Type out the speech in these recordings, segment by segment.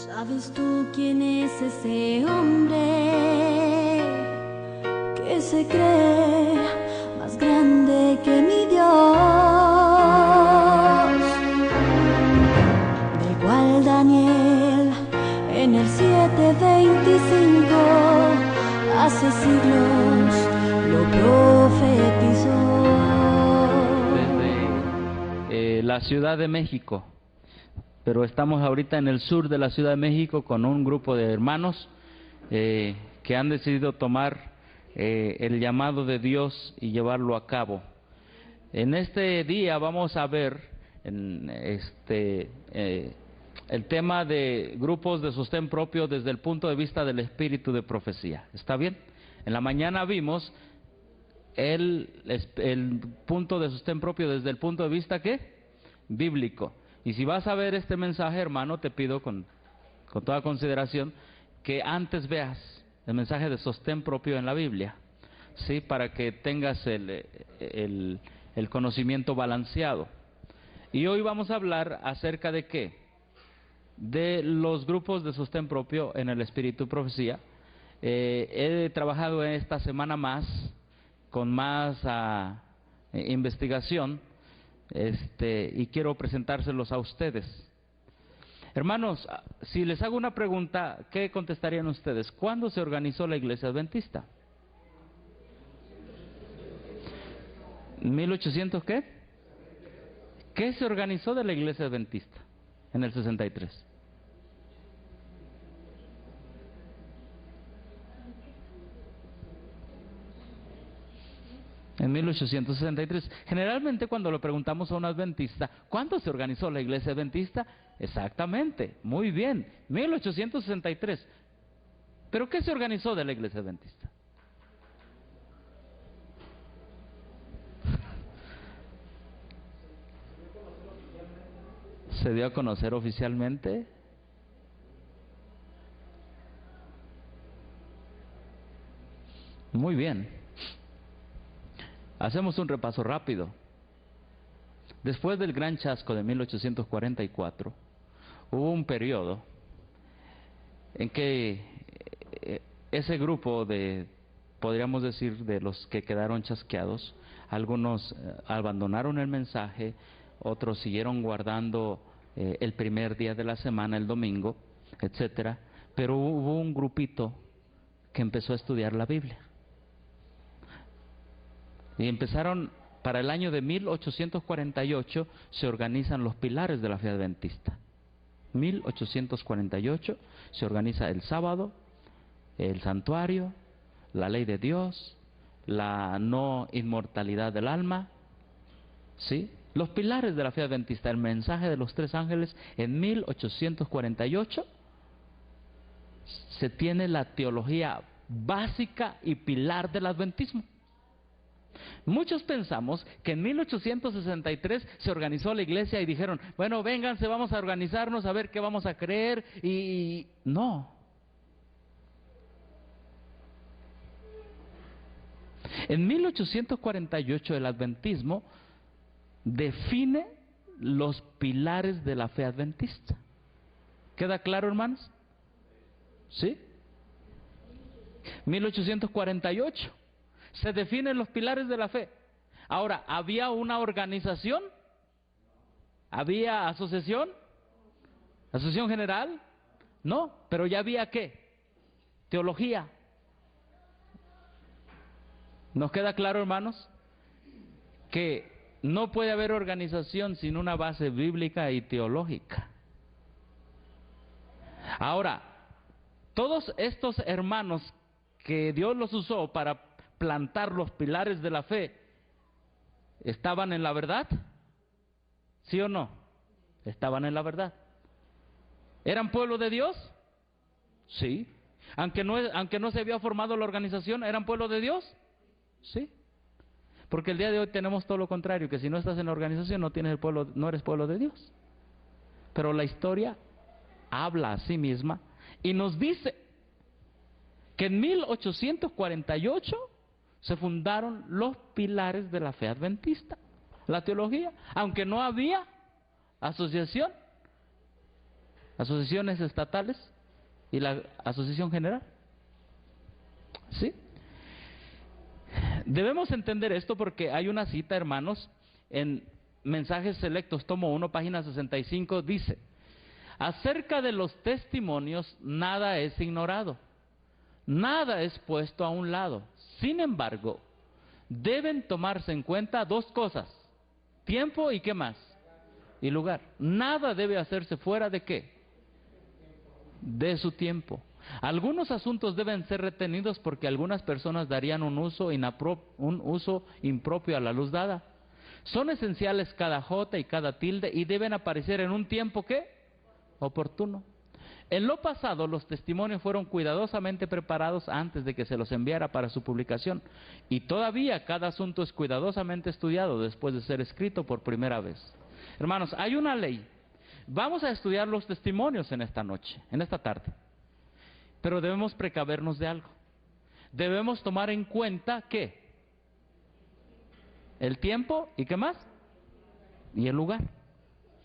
¿Sabes tú quién es ese hombre que se cree más grande que mi Dios? Del cual Daniel en el 7:25 hace siglos lo profetizó. Desde la Ciudad de México. Pero estamos ahorita en el sur de la Ciudad de México con un grupo de hermanos que han decidido tomar el llamado de Dios y llevarlo a cabo. En este día vamos a ver el tema de grupos de sostén propio desde el punto de vista del espíritu de profecía. ¿Está bien? En la mañana vimos el punto de sostén propio desde el punto de vista ¿qué? Bíblico. Y si vas a ver este mensaje, hermano, te pido con toda consideración que antes veas el mensaje de sostén propio en la Biblia, ¿sí? Para que tengas el conocimiento balanceado. Y hoy vamos a hablar acerca de ¿qué? De los grupos de sostén propio en el espíritu de profecía. He trabajado en esta semana más, con más investigación, y quiero presentárselos a ustedes. Hermanos, si les hago una pregunta, ¿qué contestarían ustedes? ¿Cuándo se organizó la Iglesia Adventista? ¿1800 qué? ¿Qué se organizó de la Iglesia Adventista en el 63? En 1863. Generalmente cuando le preguntamos a un adventista, ¿cuándo se organizó la Iglesia Adventista? Exactamente, muy bien, 1863. ¿Pero qué se organizó de la Iglesia Adventista? ¿Se dio a conocer oficialmente? Muy bien. Hacemos un repaso rápido. Después del gran chasco de 1844, hubo un periodo en que ese grupo podríamos decir, de los que quedaron chasqueados, algunos abandonaron el mensaje, otros siguieron guardando el primer día de la semana, el domingo, etcétera, pero hubo un grupito que empezó a estudiar la Biblia. Y empezaron, para el año de 1848, se organizan los pilares de la fe adventista. 1848 se organiza el sábado, el santuario, la ley de Dios, la no inmortalidad del alma, ¿sí? Los pilares de la fe adventista, el mensaje de los tres ángeles. En 1848 se tiene la teología básica y pilar del adventismo. Muchos pensamos que en 1863 se organizó la iglesia y dijeron, bueno, vénganse, vamos a organizarnos a ver qué vamos a creer, y no. En 1848 el adventismo define los pilares de la fe adventista. ¿Queda claro, hermanos? ¿Sí? 1848 se definen los pilares de la fe. Ahora, ¿había una organización? ¿Había asociación? ¿Asociación general? No, pero ya había ¿qué? Teología. ¿Nos queda claro, hermanos? Que no puede haber organización sin una base bíblica y teológica. Ahora, todos estos hermanos que Dios los usó para plantar los pilares de la fe, ¿estaban en la verdad? ¿Sí o no? Estaban en la verdad. ¿Eran pueblo de Dios? Sí. Aunque no se había formado la organización, ¿eran pueblo de Dios? Sí. Porque el día de hoy tenemos todo lo contrario, que si no estás en la organización no eres pueblo de Dios. Pero la historia habla a sí misma y nos dice que en 1848 se fundaron los pilares de la fe adventista, la teología, aunque no había asociación, asociaciones estatales y la Asociación General. ¿Sí? Debemos entender esto porque hay una cita, hermanos, en Mensajes Selectos, tomo 1, página 65, dice: acerca de los testimonios, nada es ignorado, nada es puesto a un lado. Sin embargo, deben tomarse en cuenta dos cosas: tiempo y ¿qué más? Y lugar. Nada debe hacerse fuera de ¿qué? De su tiempo. Algunos asuntos deben ser retenidos porque algunas personas darían un uso impropio a la luz dada. Son esenciales cada jota y cada tilde y deben aparecer en un tiempo ¿qué? Oportuno. En lo pasado, los testimonios fueron cuidadosamente preparados antes de que se los enviara para su publicación, y todavía cada asunto es cuidadosamente estudiado después de ser escrito por primera vez. Hermanos, hay una ley. Vamos a estudiar los testimonios en esta noche, en esta tarde, pero debemos precavernos de algo. Debemos tomar en cuenta ¿qué? El tiempo y ¿qué más? Y el lugar.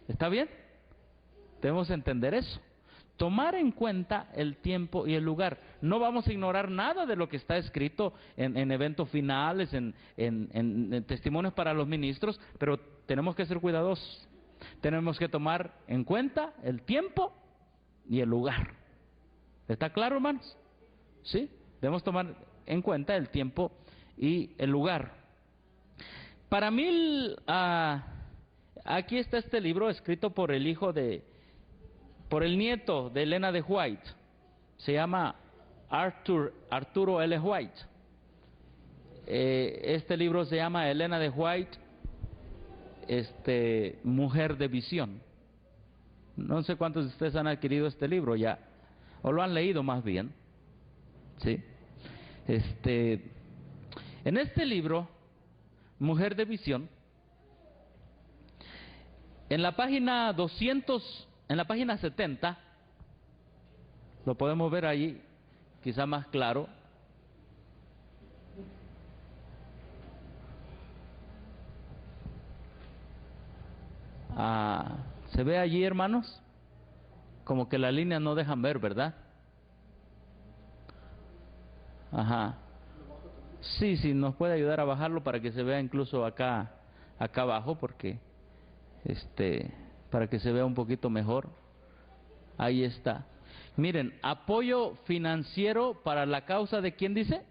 ¿Está bien? Debemos entender eso. Tomar en cuenta el tiempo y el lugar. No vamos a ignorar nada de lo que está escrito en eventos finales, en testimonios para los ministros, pero tenemos que ser cuidadosos. Tenemos que tomar en cuenta el tiempo y el lugar. ¿Está claro, hermanos? ¿Sí? Debemos tomar en cuenta el tiempo y el lugar. Para mí, aquí está este libro escrito por el nieto de Elena de White. Se llama Arturo L. White. Este libro se llama Elena de White, Mujer de Visión. No sé cuántos de ustedes han adquirido este libro ya, o lo han leído más bien. ¿Sí? En este libro, Mujer de Visión, en la página 70, lo podemos ver ahí, quizá más claro. ¿Se ve allí, hermanos? Como que las líneas no dejan ver, ¿verdad? Ajá. Sí, nos puede ayudar a bajarlo para que se vea incluso acá abajo, porque para que se vea un poquito mejor. Ahí está. Miren, apoyo financiero para la causa de ¿quién dice?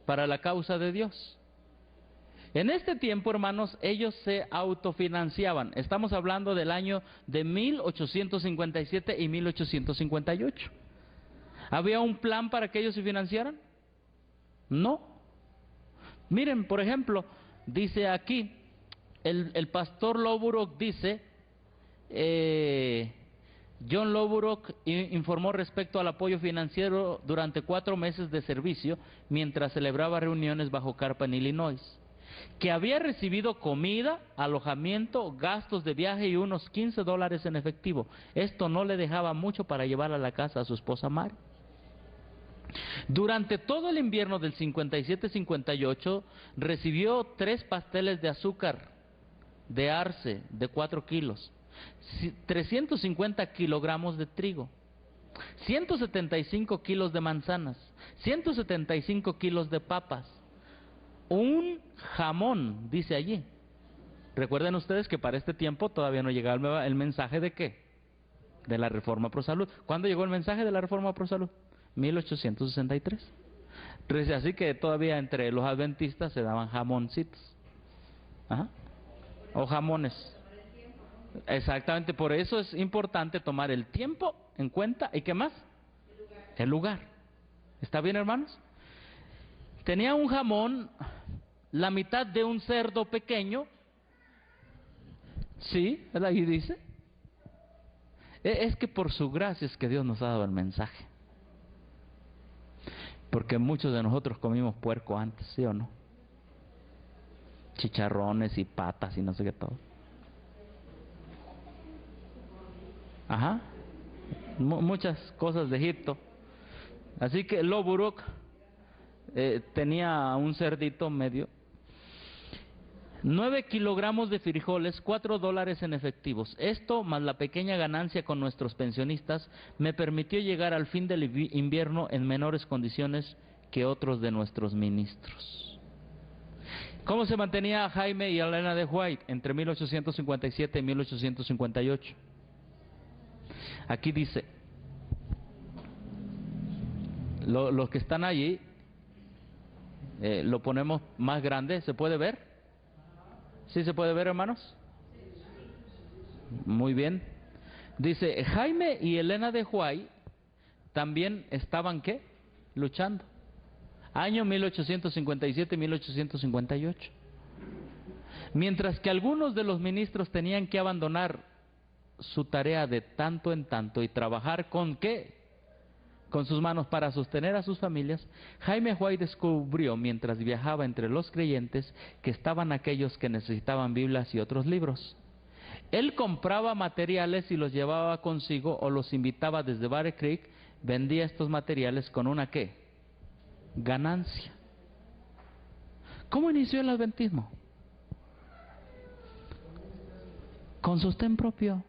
Para la causa de Dios. En este tiempo, hermanos, ellos se autofinanciaban. Estamos hablando del año de 1857 y 1858. ¿Había un plan para que ellos se financiaran? No. Miren, por ejemplo, dice aquí, el pastor Lowbrook dice, John Lowbrook informó respecto al apoyo financiero durante 4 meses de servicio mientras celebraba reuniones bajo carpa en Illinois, que había recibido comida, alojamiento, gastos de viaje y unos $15 en efectivo. Esto no le dejaba mucho para llevar a la casa a su esposa Mary. Durante todo el invierno del 57-58 recibió 3 pasteles de azúcar de arce de 4 kilos, 350 kilogramos de trigo, 175 kilos de manzanas, 175 kilos de papas, un jamón, dice allí. Recuerden ustedes que para este tiempo todavía no llegaba el mensaje de ¿qué? De la Reforma Pro Salud. ¿Cuándo llegó el mensaje de la Reforma Pro Salud? 1863. Así que todavía entre los adventistas se daban jamoncitos. Ajá. O jamones. Exactamente, por eso es importante tomar el tiempo en cuenta. ¿Y qué más? El lugar. ¿Está bien, hermanos? Tenía un jamón, la mitad de un cerdo pequeño. Sí, ahí dice. Es que por su gracia es que Dios nos ha dado el mensaje. Porque muchos de nosotros comimos puerco antes, ¿sí o no? Chicharrones y patas y no sé qué todo. Ajá. Muchas cosas de Egipto. Así que Lowbrook tenía un cerdito medio. 9 kilogramos de frijoles, $4 en efectivos. Esto, más la pequeña ganancia con nuestros pensionistas, me permitió llegar al fin del invierno en menores condiciones que otros de nuestros ministros. ¿Cómo se mantenía Jaime y Elena de White entre 1857 y 1858? Aquí dice, los que están allí, lo ponemos más grande, ¿se puede ver? ¿Sí se puede ver, hermanos? Muy bien. Dice, Jaime y Elena de White también estaban, ¿qué? Luchando. Año 1857-1858. Mientras que algunos de los ministros tenían que abandonar su tarea de tanto en tanto y trabajar con ¿qué? Con sus manos para sostener a sus familias, Jaime White descubrió mientras viajaba entre los creyentes que estaban aquellos que necesitaban Biblias y otros libros. Él compraba materiales y los llevaba consigo o los invitaba desde Battle Creek, vendía estos materiales con una ¿qué? Ganancia. ¿Cómo inició el adventismo? Con sostén propio.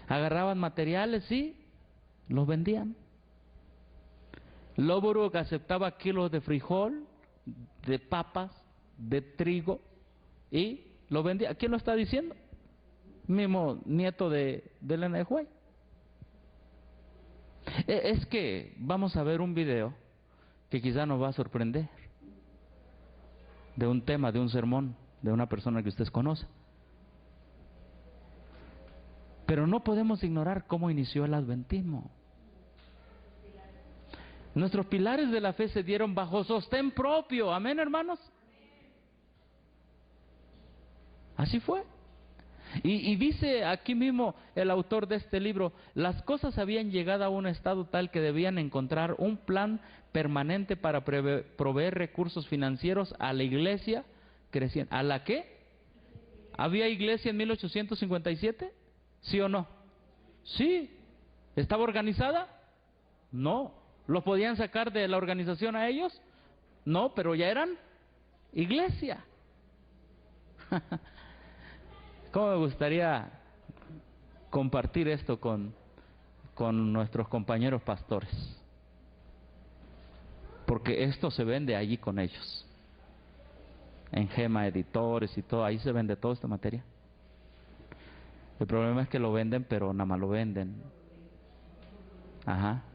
Agarraban materiales, sí, los vendían. Lowbrook aceptaba kilos de frijol, de papas, de trigo y lo vendía. ¿Quién lo está diciendo? Mismo nieto de Elena de White. Es que vamos a ver un video que quizá nos va a sorprender, de un tema, de un sermón, de una persona que ustedes conocen. Pero no podemos ignorar cómo inició el adventismo. Nuestros pilares de la fe se dieron bajo sostén propio. Amén, hermanos. Así fue. Y dice aquí mismo el autor de este libro, las cosas habían llegado a un estado tal que debían encontrar un plan permanente para proveer recursos financieros a la iglesia creciente. ¿A la qué? ¿Había iglesia en 1857? ¿Sí o no? Sí. ¿Estaba organizada? No. ¿Los podían sacar de la organización a ellos? No, pero ya eran iglesia. ¿Cómo me gustaría compartir esto con nuestros compañeros pastores? Porque esto se vende allí con ellos. En Gema Editores y todo, ahí se vende toda esta materia. El problema es que lo venden, pero nada más lo venden. Ajá.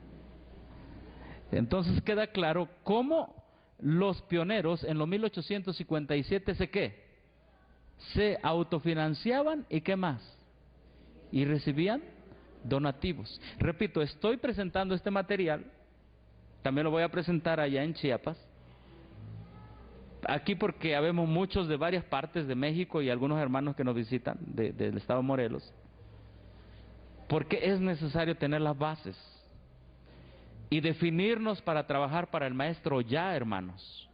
Entonces queda claro cómo los pioneros en los 1857 se autofinanciaban y ¿qué más? Y recibían donativos. Repito, estoy presentando este material, también lo voy a presentar allá en Chiapas, aquí porque habemos muchos de varias partes de México y algunos hermanos que nos visitan del estado de Morelos, porque es necesario tener las bases y definirnos para trabajar para el maestro ya, hermanos.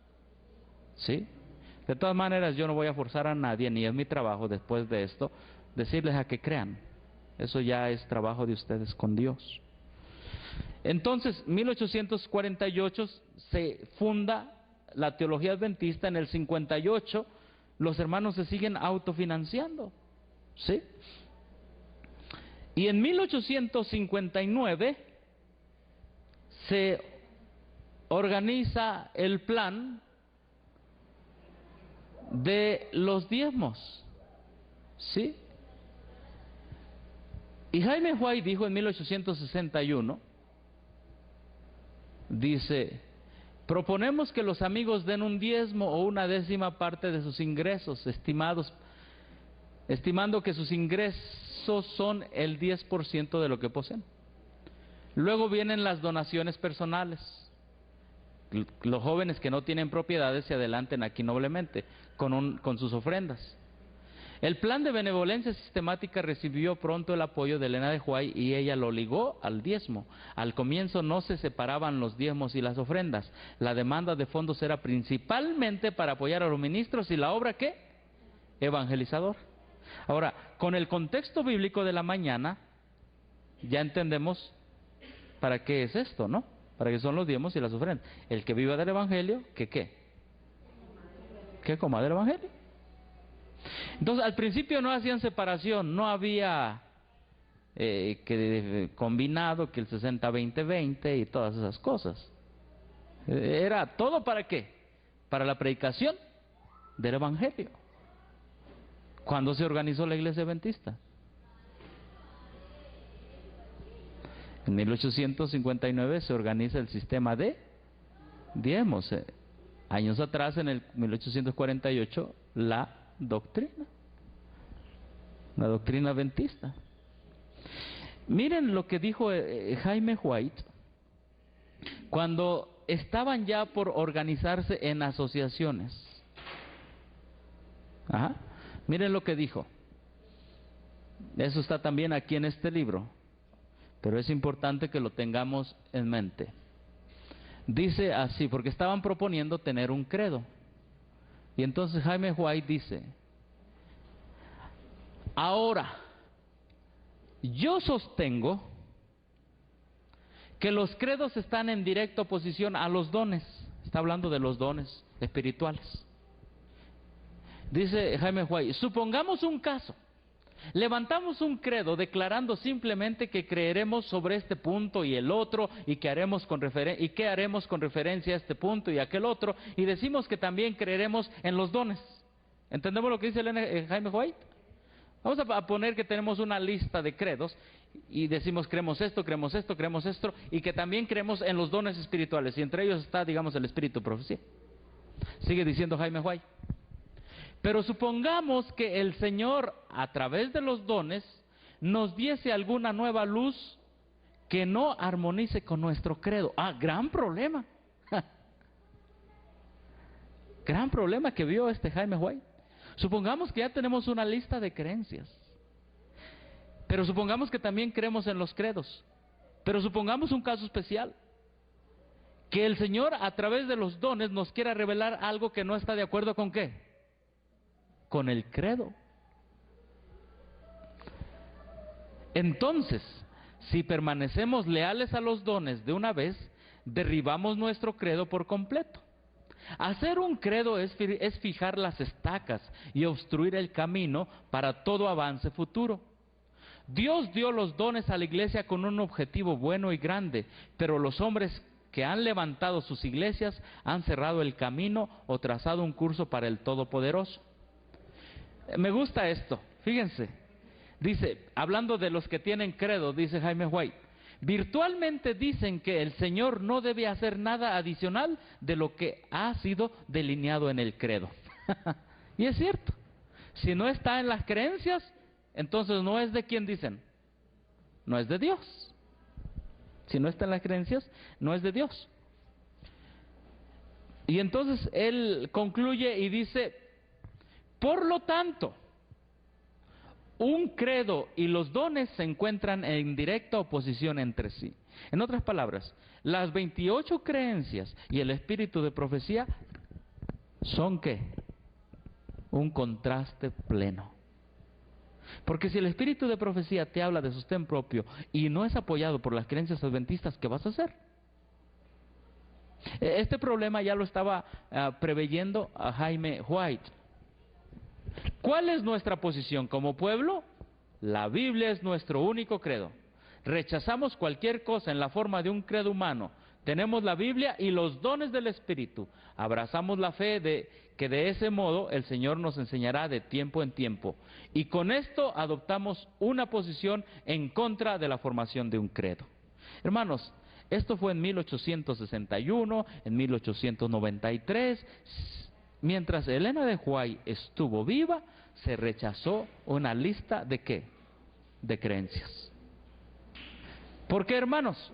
¿Sí? De todas maneras, yo no voy a forzar a nadie, ni es mi trabajo después de esto, decirles a que crean. Eso ya es trabajo de ustedes con Dios. Entonces, 1848 se funda la teología adventista. En el 58, los hermanos se siguen autofinanciando. ¿Sí? Y en 1859 se organiza el plan de los diezmos. ¿Sí? Y Jaime White dijo en 1861, dice, proponemos que los amigos den un diezmo o una décima parte de sus ingresos estimando que sus ingresos son el 10% de lo que poseen. Luego vienen las donaciones personales. Los jóvenes que no tienen propiedades se adelanten aquí noblemente con sus ofrendas. El plan de benevolencia sistemática recibió pronto el apoyo de Elena de White y ella lo ligó al diezmo. Al comienzo no se separaban los diezmos y las ofrendas. La demanda de fondos era principalmente para apoyar a los ministros y la obra ¿qué? Evangelizador. Ahora, con el contexto bíblico de la mañana, ya entendemos para qué es esto, ¿no? Para qué son los diezmos y las ofrendas. El que viva del evangelio, ¿qué? ¿Qué coma? Del Evangelio. Entonces, al principio no hacían separación, no había que combinado, que el 60-20-20 y todas esas cosas. Era todo ¿para qué? Para la predicación del Evangelio. ¿Cuándo se organizó la iglesia adventista? En 1859 se organiza el sistema de diezmos. Años atrás, en el 1848, la doctrina adventista. Miren lo que dijo Jaime White cuando estaban ya por organizarse en asociaciones. Ajá. Miren lo que dijo. Eso está también aquí en este libro, pero es importante que lo tengamos en mente. Dice así, porque estaban proponiendo tener un credo. Y entonces Jaime White dice: ahora, yo sostengo que los credos están en directa oposición a los dones. Está hablando de los dones espirituales. Dice Jaime White: supongamos un caso. Levantamos un credo declarando simplemente que creeremos sobre este punto y el otro, y que haremos con referencia a este punto y aquel otro, y decimos que también creeremos en los dones. ¿Entendemos lo que dice Jaime White? Vamos a poner que tenemos una lista de credos y decimos creemos esto, y que también creemos en los dones espirituales, y entre ellos está, digamos, el espíritu de profecía. Sigue diciendo Jaime White: pero supongamos que el Señor, a través de los dones, nos diese alguna nueva luz que no armonice con nuestro credo. Gran problema. Gran problema que vio Jaime White. Supongamos que ya tenemos una lista de creencias, pero supongamos que también creemos en los credos. Pero supongamos un caso especial, que el Señor, a través de los dones, nos quiera revelar algo que no está de acuerdo con ¿qué? Con el credo. Entonces, si permanecemos leales a los dones de una vez, derribamos nuestro credo por completo. Hacer un credo es fijar las estacas y obstruir el camino para todo avance futuro. Dios dio los dones a la iglesia con un objetivo bueno y grande, pero los hombres que han levantado sus iglesias han cerrado el camino o trazado un curso para el Todopoderoso. Me gusta esto, fíjense. Dice, hablando de los que tienen credo, dice Jaime White: virtualmente dicen que el Señor no debe hacer nada adicional de lo que ha sido delineado en el credo. Y es cierto. Si no está en las creencias, entonces no es de quién dicen, no es de Dios. Si no está en las creencias, no es de Dios. Y entonces él concluye y dice: por lo tanto, un credo y los dones se encuentran en directa oposición entre sí. En otras palabras, las 28 creencias y el espíritu de profecía son ¿qué? Un contraste pleno. Porque si el espíritu de profecía te habla de sostén propio y no es apoyado por las creencias adventistas, ¿qué vas a hacer? Este problema ya lo estaba preveyendo a Jaime White. ¿Cuál es nuestra posición como pueblo? La Biblia es nuestro único credo. Rechazamos cualquier cosa en la forma de un credo humano. Tenemos la Biblia y los dones del Espíritu. Abrazamos la fe de que de ese modo el Señor nos enseñará de tiempo en tiempo. Y con esto adoptamos una posición en contra de la formación de un credo. Hermanos, esto fue en 1861, en 1893... Mientras Elena de White estuvo viva, se rechazó una lista de ¿qué? De creencias. ¿Por qué, hermanos?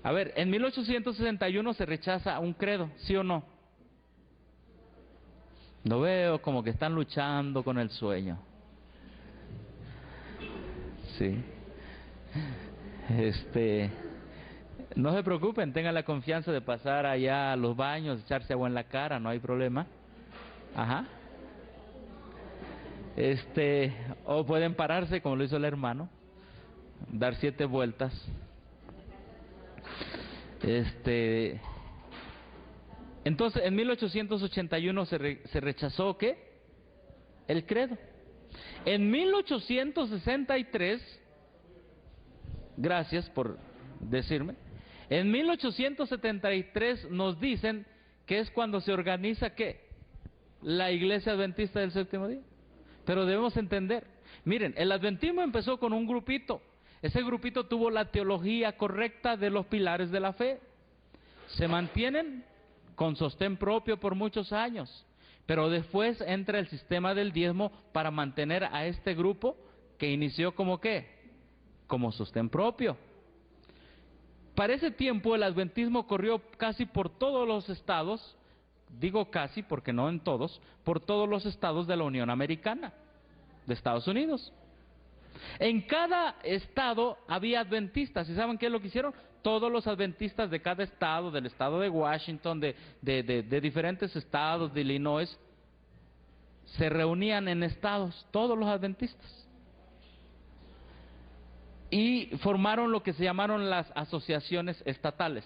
A ver, en 1861 se rechaza un credo, ¿sí o no? Lo veo como que están luchando con el sueño. Sí. No se preocupen, tengan la confianza de pasar allá a los baños, echarse agua en la cara, no hay problema. Ajá. O pueden pararse como lo hizo el hermano, dar 7 vueltas. Entonces, en 1881 se rechazó, ¿qué? El credo. En 1863, gracias por decirme, en 1873 nos dicen que es cuando se organiza, ¿qué? La Iglesia Adventista del Séptimo Día. Pero debemos entender, miren, el adventismo empezó con un grupito. Ese grupito tuvo la teología correcta de los pilares de la fe. Se mantienen con sostén propio por muchos años, pero después entra el sistema del diezmo para mantener a este grupo que inició como ¿qué? Como sostén propio. Para ese tiempo el adventismo corrió casi por todos los estados, digo casi porque no en todos, por todos los estados de la Unión Americana, de Estados Unidos. En cada estado había adventistas, ¿y saben qué es lo que hicieron? Todos los adventistas de cada estado, del estado de Washington, de diferentes estados, de Illinois, se reunían en estados, todos los adventistas. Y formaron lo que se llamaron las asociaciones estatales.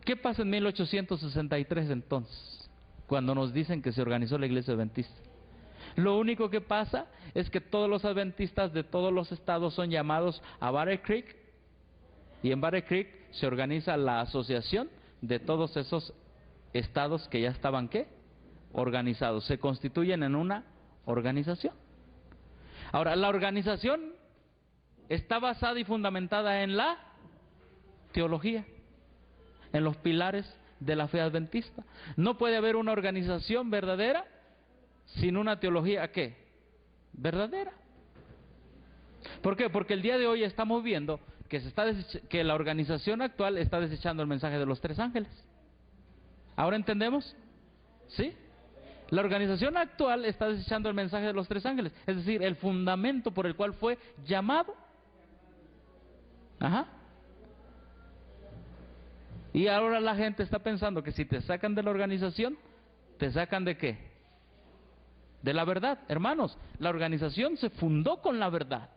¿Qué pasa en 1863 entonces? Cuando nos dicen que se organizó la Iglesia Adventista. Lo único que pasa es que todos los adventistas de todos los estados son llamados a Battle Creek, y en Battle Creek se organiza la asociación de todos esos estados que ya estaban ¿qué? Organizados. Se constituyen en una organización. Ahora, la organización está basada y fundamentada en la teología, en los pilares de la fe adventista. No puede haber una organización verdadera sin una teología ¿qué? Verdadera. ¿Por qué? Porque el día de hoy estamos viendo que que la organización actual está desechando el mensaje de los tres ángeles. ¿Ahora entendemos? ¿Sí? La organización actual está desechando el mensaje de los tres ángeles, es decir, el fundamento por el cual fue llamado. Ajá. Y ahora la gente está pensando que si te sacan de la organización, ¿te sacan de qué? De la verdad. Hermanos, la organización se fundó con la verdad.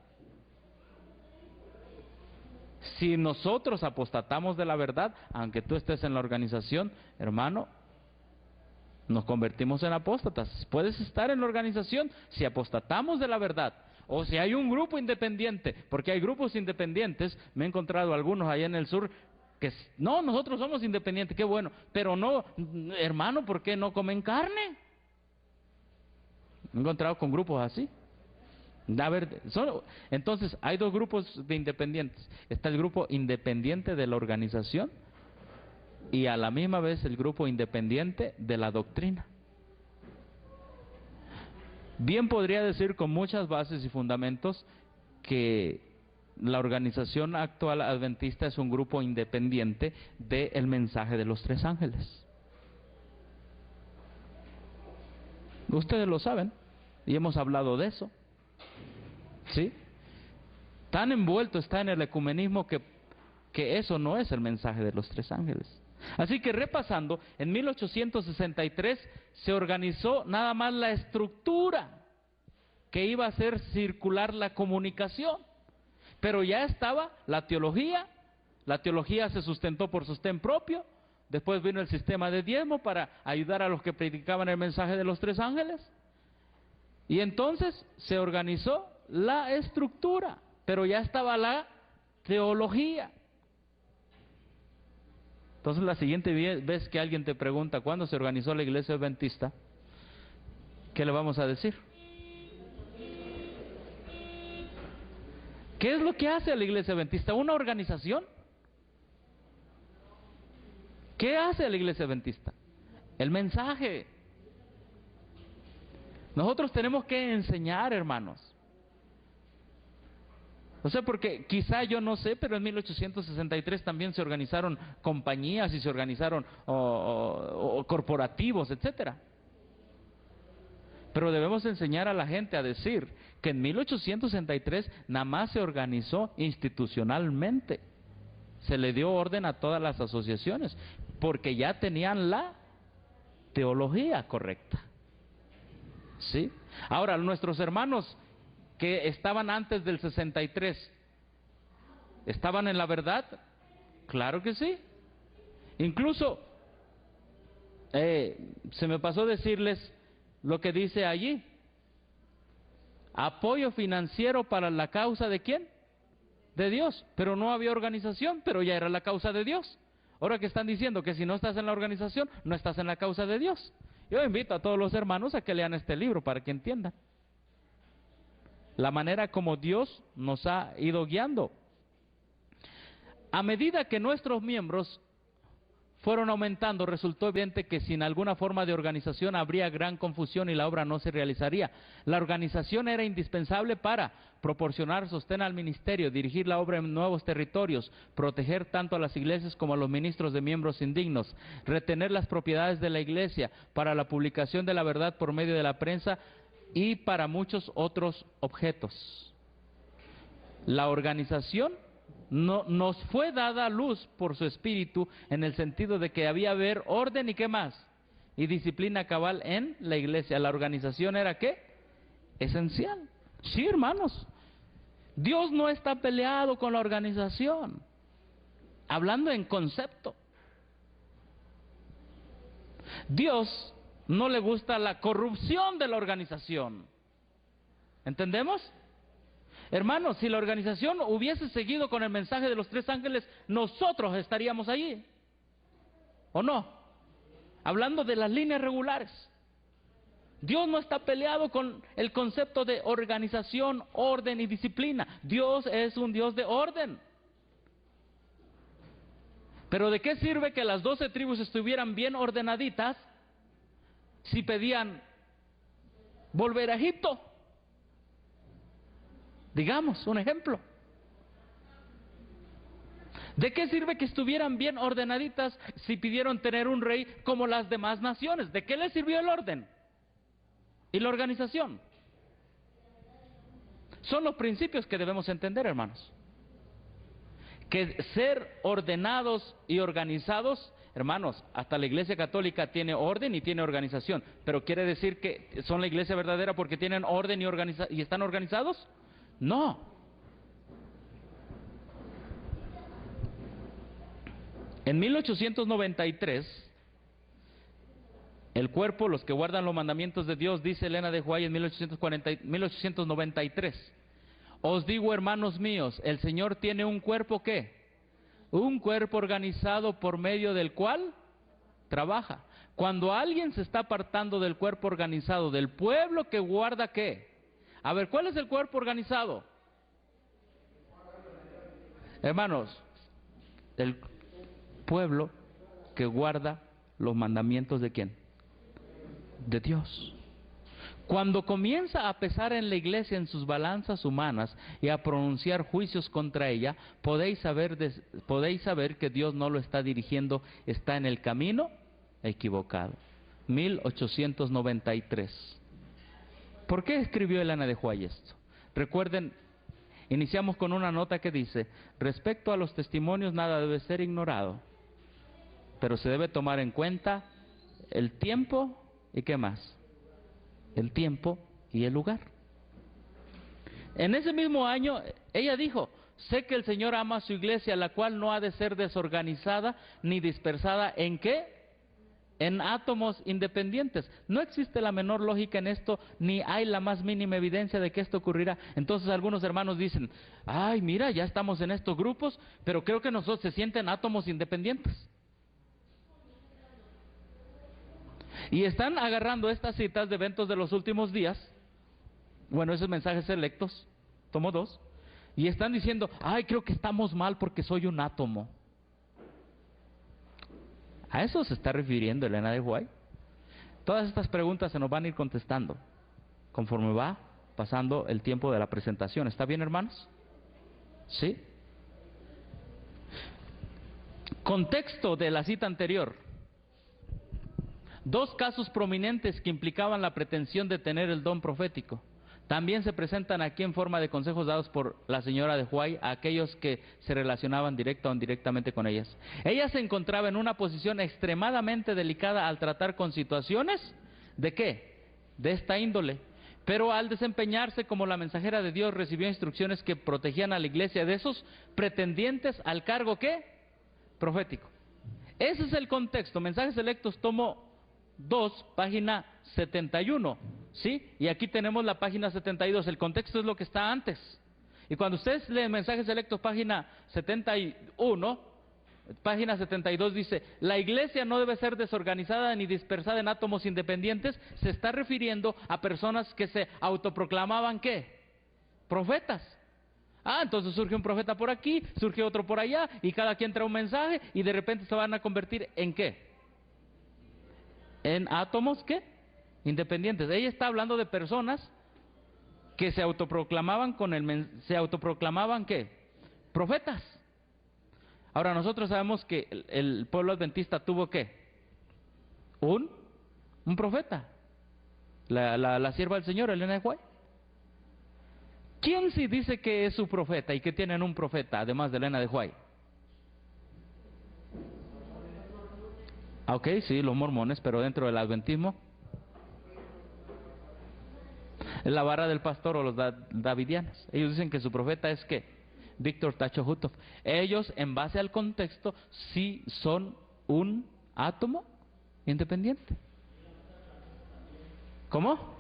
Si nosotros apostatamos de la verdad, aunque tú estés en la organización, hermano, nos convertimos en apóstatas. Puedes estar en la organización si apostatamos de la verdad, o si hay un grupo independiente, porque hay grupos independientes. Me he encontrado algunos allá en el sur que no, nosotros somos independientes, qué bueno, pero no, hermano, ¿por qué no comen carne? Me he encontrado con grupos así. A ver, entonces hay dos grupos de independientes. Está el grupo independiente de la organización y a la misma vez el grupo independiente de la doctrina. Bien podría decir con muchas bases y fundamentos que la organización actual adventista es un grupo independiente del mensaje de los tres ángeles. Ustedes lo saben y hemos hablado de eso. ¿Sí? Tan envuelto está en el ecumenismo que eso no es el mensaje de los tres ángeles. Así que repasando, en 1863 se organizó nada más la estructura que iba a hacer circular la comunicación, pero ya estaba la teología se sustentó por sostén propio, después vino el sistema de diezmo para ayudar a los que predicaban el mensaje de los tres ángeles, y entonces se organizó la estructura, pero ya estaba la teología. Entonces la siguiente vez que alguien te pregunta ¿cuándo se organizó la Iglesia Adventista?, ¿qué le vamos a decir? ¿Qué es lo que hace la Iglesia Adventista? ¿Una organización? ¿Qué hace la Iglesia Adventista? El mensaje. Nosotros tenemos que enseñar, hermanos. O sea, porque quizá yo no sé, pero en 1863 también se organizaron compañías y se organizaron corporativos, etcétera. Pero debemos enseñar a la gente a decir que en 1863 nada más se organizó institucionalmente. Se le dio orden a todas las asociaciones, porque ya tenían la teología correcta. ¿Sí? Ahora, nuestros hermanos que estaban antes del 63, ¿estaban en la verdad? Claro que sí. Incluso se me pasó decirles lo que dice allí. Apoyo financiero para la causa ¿de quién? De Dios. Pero no había organización, pero ya era la causa de Dios. Ahora que están diciendo que si no estás en la organización, no estás en la causa de Dios. Yo invito a todos los hermanos a que lean este libro para que entiendan la manera como Dios nos ha ido guiando. A medida que nuestros miembros fueron aumentando, resultó evidente que sin alguna forma de organización habría gran confusión y la obra no se realizaría. La organización era indispensable para proporcionar sostén al ministerio, dirigir la obra en nuevos territorios, proteger tanto a las iglesias como a los ministros de miembros indignos, retener las propiedades de la iglesia para la publicación de la verdad por medio de la prensa y para muchos otros objetos. La organización nos fue dada luz por su espíritu en el sentido de que había haber orden y qué más, y disciplina cabal en la iglesia. La organización era ¿qué? Esencial. Sí, hermanos, Dios no está peleado con la organización, hablando en concepto. Dios no le gusta la corrupción de la organización. ¿Entendemos? Hermanos, si la organización hubiese seguido con el mensaje de los 3 ángeles, nosotros estaríamos allí, ¿o no? Hablando de las líneas regulares. Dios no está peleado con el concepto de organización, orden y disciplina. Dios es un Dios de orden. Pero ¿de qué sirve que las 12 tribus estuvieran bien ordenaditas si pedían volver a Egipto? Digamos, un ejemplo. ¿De qué sirve que estuvieran bien ordenaditas si pidieron tener un rey como las demás naciones? ¿De qué les sirvió el orden y la organización? Son los principios que debemos entender, hermanos. Que ser ordenados y organizados, hermanos, hasta la Iglesia Católica tiene orden y tiene organización, pero ¿quiere decir que son la iglesia verdadera porque tienen orden y están organizados? No. En 1893, el cuerpo, los que guardan los mandamientos de Dios, dice Elena de White en 1893, os digo, hermanos míos, el Señor tiene un cuerpo ¿qué? Un cuerpo organizado por medio del cual trabaja. Cuando alguien se está apartando del cuerpo organizado, del pueblo que guarda ¿qué? A ver, ¿cuál es el cuerpo organizado? Hermanos, el pueblo que guarda los mandamientos ¿de quién? De Dios. Cuando comienza a pesar en la iglesia en sus balanzas humanas y a pronunciar juicios contra ella, podéis saber que Dios no lo está dirigiendo, está en el camino equivocado. 1893. ¿Por qué escribió Elena de White esto? Recuerden, iniciamos con una nota que dice: respecto a los testimonios nada debe ser ignorado, pero se debe tomar en cuenta el tiempo y ¿qué más? El tiempo y el lugar. En ese mismo año, ella dijo: sé que el Señor ama a su iglesia, la cual no ha de ser desorganizada ni dispersada. ¿En qué? En átomos independientes. No existe la menor lógica en esto, ni hay la más mínima evidencia de que esto ocurrirá. Entonces algunos hermanos dicen: ay, mira, ya estamos en estos grupos, pero creo que nosotros se sienten átomos independientes. Y están agarrando estas citas de eventos de los últimos días, bueno, esos mensajes selectos, tomo 2, y están diciendo: ay, creo que estamos mal porque soy un átomo. ¿A eso se está refiriendo Elena de White? Todas estas preguntas se nos van a ir contestando conforme va pasando el tiempo de la presentación. ¿Está bien, hermanos? ¿Sí? Contexto de la cita anterior. 2 casos prominentes que implicaban la pretensión de tener el don profético. También se presentan aquí en forma de consejos dados por la señora de White a aquellos que se relacionaban directa o indirectamente con ellas. Ella se encontraba en una posición extremadamente delicada al tratar con situaciones ¿de qué? De esta índole. Pero al desempeñarse como la mensajera de Dios recibió instrucciones que protegían a la iglesia de esos pretendientes al cargo ¿qué? Profético. Ese es el contexto. Mensajes selectos tomo 2, página 71, ¿sí? Y aquí tenemos la página 72, el contexto es lo que está antes. Y cuando ustedes leen Mensajes Selectos, página 71, página 72 dice, la iglesia no debe ser desorganizada ni dispersada en átomos independientes, se está refiriendo a personas que se autoproclamaban, ¿qué? Profetas. Entonces surge un profeta por aquí, surge otro por allá, y cada quien trae un mensaje, y de repente se van a convertir ¿en qué? En átomos, ¿qué? Independientes. Ella está hablando de personas que se autoproclamaban se autoproclamaban ¿qué? Profetas. Ahora nosotros sabemos que el pueblo adventista tuvo ¿qué? Un profeta. La sierva del Señor, Elena de White. ¿Quién sí dice que es su profeta y que tienen un profeta, además de Elena de White? Ok, sí, los mormones, pero dentro del adventismo. La vara del pastor o los davidianos. Ellos dicen que su profeta es ¿qué? Víctor Tacho Hutov. Ellos, en base al contexto, sí son un átomo independiente. ¿Cómo?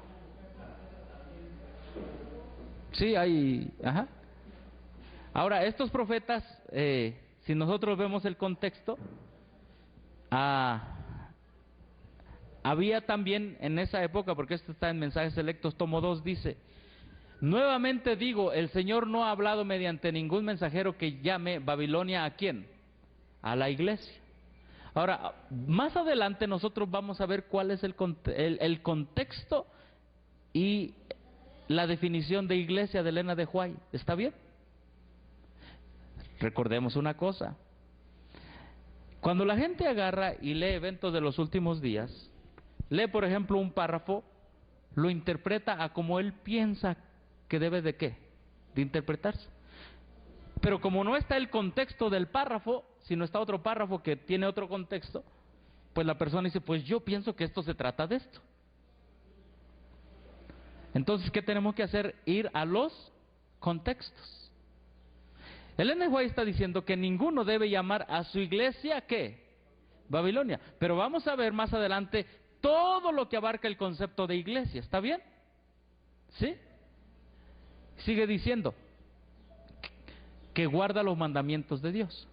Sí, hay... Ajá. Ahora, estos profetas, si nosotros vemos el contexto, había también en esa época, porque esto está en Mensajes Selectos, tomo 2, dice, nuevamente digo, el Señor no ha hablado mediante ningún mensajero que llame Babilonia ¿a quién? A la iglesia. Ahora, más adelante nosotros vamos a ver cuál es el contexto y la definición de iglesia de Elena de White. ¿Está bien? Recordemos una cosa. Cuando la gente agarra y lee eventos de los últimos días, lee por ejemplo un párrafo, lo interpreta a como él piensa que debe de ¿qué? De interpretarse. Pero como no está el contexto del párrafo, sino está otro párrafo que tiene otro contexto, pues la persona dice, pues yo pienso que esto se trata de esto. Entonces, ¿qué tenemos que hacer? Ir a los contextos. Elena White está diciendo que ninguno debe llamar a su iglesia, ¿qué? Babilonia. Pero vamos a ver más adelante todo lo que abarca el concepto de iglesia. ¿Está bien? ¿Sí? Sigue diciendo que guarda los mandamientos de Dios.